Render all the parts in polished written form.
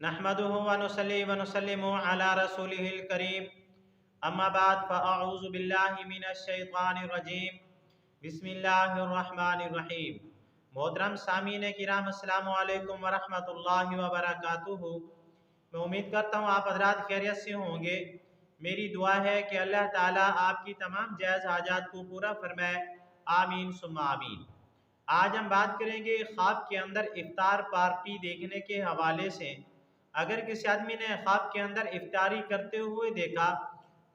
नहमदुहु व नुसल्ली व नुसल्लिमु अला रसूलिहिल करीम अम्मा बाद फ़अऊज़ु बिल्लाहि मिनश शैतानिर रजीम बिस्मिल्लाहिर रहमानिर रहीम। मोहतरम सामीन किराम अस्सलामु अलैकुम व रहमतुल्लाहि व बरकातुहू। मैं उम्मीद करता हूँ आप हज़रात खैरियत से होंगे। मेरी दुआ है कि अल्लाह ताला आपकी तमाम जायज़ हाजात को पूरा फरमाए। आमीन सुम्मा आमीन। आज हम बात करेंगे ख्वाब के अंदर इफ्तार पार्टी देखने के हवाले से। अगर किसी आदमी ने ख्वाब के अंदर इफ्तारी करते हुए देखा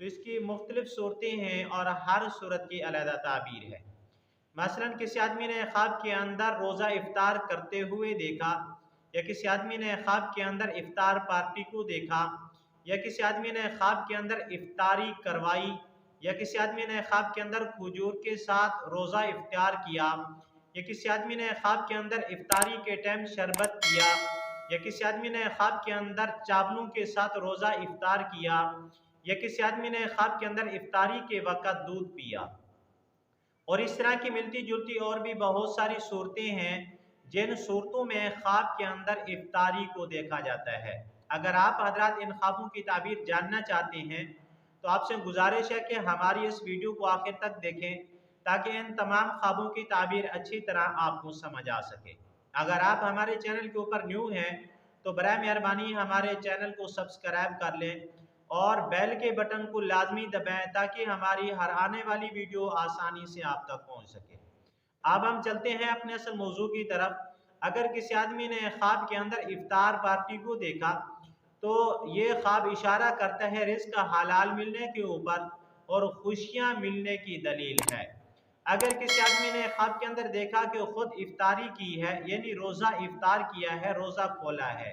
तो इसकी मुख्तलिफ सूरतें हैं और हर सूरत की अलग ताबीर है। मसलन किसी आदमी ने ख्वाब के अंदर रोज़ा इफ्तार करते हुए देखा, या किसी आदमी ने ख्वाब के अंदर इफ्तार पार्टी को देखा, या किसी आदमी ने ख्वाब के अंदर इफ्तारी करवाई, या किसी आदमी ने ख्वाब के अंदर खजूर के साथ रोज़ा इफ्तार किया, या किसी आदमी ने ख्वाब के अंदर इफ्तारी के टाइम शरबत किया, या किसी आदमी ने ख्वाब के अंदर चावलों के साथ रोज़ा इफ्तार किया, या किसी आदमी ने ख्वाब के अंदर इफ्तारी के वक़्त दूध पिया। और इस तरह की मिलती जुलती और भी बहुत सारी सूरतें हैं जिन सूरतों में ख्वाब के अंदर इफ्तारी को देखा जाता है। अगर आप हजरात इन ख्वाबों की ताबीर जानना चाहते हैं तो आपसे गुजारिश है कि हमारी इस वीडियो को आखिर तक देखें ताकि इन तमाम ख्वाबों की ताबीर अच्छी तरह आपको समझ आ सके। अगर आप हमारे चैनल के ऊपर न्यू हैं तो बराए मेहरबानी हमारे चैनल को सब्सक्राइब कर लें और बेल के बटन को लाजमी दबाएं ताकि हमारी हर आने वाली वीडियो आसानी से आप तक पहुंच सके। अब हम चलते हैं अपने असल मौजू की तरफ। अगर किसी आदमी ने ख्वाब के अंदर इफ्तार पार्टी को देखा तो ये ख्वाब इशारा करता है रिज़्क हलाल मिलने के ऊपर और खुशियां मिलने की दलील है। अगर किसी आदमी ने ख्वाब के अंदर देखा कि खुद इफ्तारी की है, यानी रोज़ा इफ्तार किया है, रोज़ा खोला है,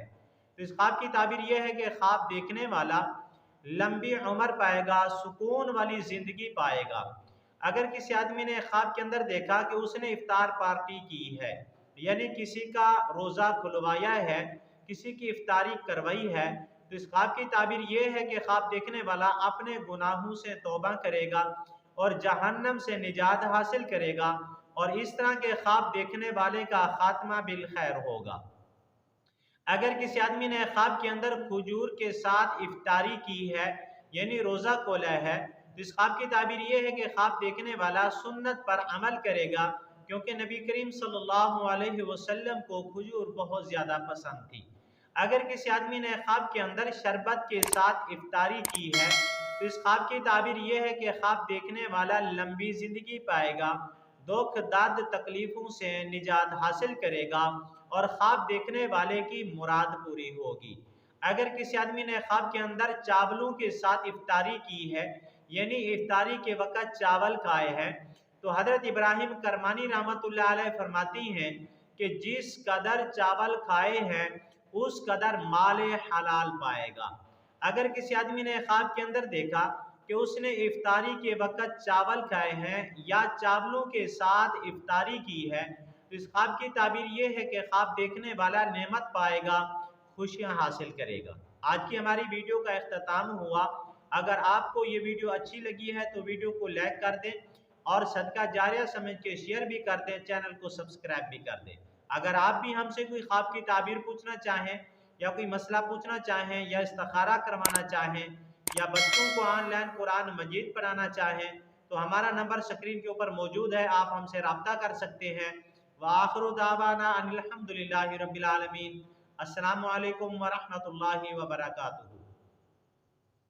तो इस ख्वाब की ताबीर यह है कि ख्वाब देखने वाला लंबी उम्र पाएगा, सुकून वाली ज़िंदगी पाएगा। अगर किसी आदमी ने ख्वाब के अंदर देखा कि उसने इफ्तार पार्टी की है, यानी किसी का रोज़ा खुलवाया है, किसी की इफ्तारी करवाई है, तो इस ख्वाब की ताबीर यह है कि ख्वाब देखने वाला अपने गुनाहों से तौबा करेगा और जहन्नम से निजात हासिल करेगा और इस तरह के ख्वाब देखने वाले का खात्मा बिल खैर होगा। अगर किसी आदमी ने ख्वाब के अंदर खजूर के साथ इफ्तारी की है, यानी रोज़ा खोला है, तो इस ख्वाब की ताबीर यह है कि ख्वाब देखने वाला सुन्नत पर अमल करेगा, क्योंकि नबी करीम सल्लल्लाहु अलैहि वसल्लम को खजूर बहुत ज़्यादा पसंद थी। अगर किसी आदमी ने ख्वाब के अंदर शरबत के साथ इफ्तारी की है तो इस ख्वाब की ताबीर यह है कि ख्वाब देखने वाला लंबी ज़िंदगी पाएगा, दुख दर्द तकलीफ़ों से निजात हासिल करेगा और ख्वाब देखने वाले की मुराद पूरी होगी। अगर किसी आदमी ने ख्वाब के अंदर चावलों के साथ इफ्तारी की है, यानी इफ्तारी के वक़्त चावल खाए हैं, तो हज़रत इब्राहिम करमानी रहमतुल्लाह अलैह फरमाती हैं कि जिस कदर चावल खाए हैं उस कदर माल हलाल पाएगा। अगर किसी आदमी ने ख्वाब के अंदर देखा कि उसने इफ्तारी के वक़्त चावल खाए हैं या चावलों के साथ इफ्तारी की है, तो इस ख्वाब की ताबीर ये है कि ख्वाब देखने वाला नेमत पाएगा, खुशियां हासिल करेगा। आज की हमारी वीडियो का इख्तिताम हुआ। अगर आपको ये वीडियो अच्छी लगी है तो वीडियो को लाइक कर दें और सदका जारिया समझ के शेयर भी कर दें, चैनल को सब्सक्राइब भी कर दें। अगर आप भी हमसे कोई ख्वाब की ताबीर पूछना चाहें या कोई मसला पूछना चाहें या इस्तिखारा करवाना चाहें या बच्चों को ऑनलाइन कुरान मजीद पढ़ाना चाहें तो हमारा नंबर स्क्रीन के ऊपर मौजूद है, आप हमसे रब्ता कर सकते हैं। व आखिरु दावाना अनिल हम्दुलिल्लाहि रब्बिल आलमीन। अस्सलामु अलैकुम व रहमतुल्लाहि व बरकातुहू।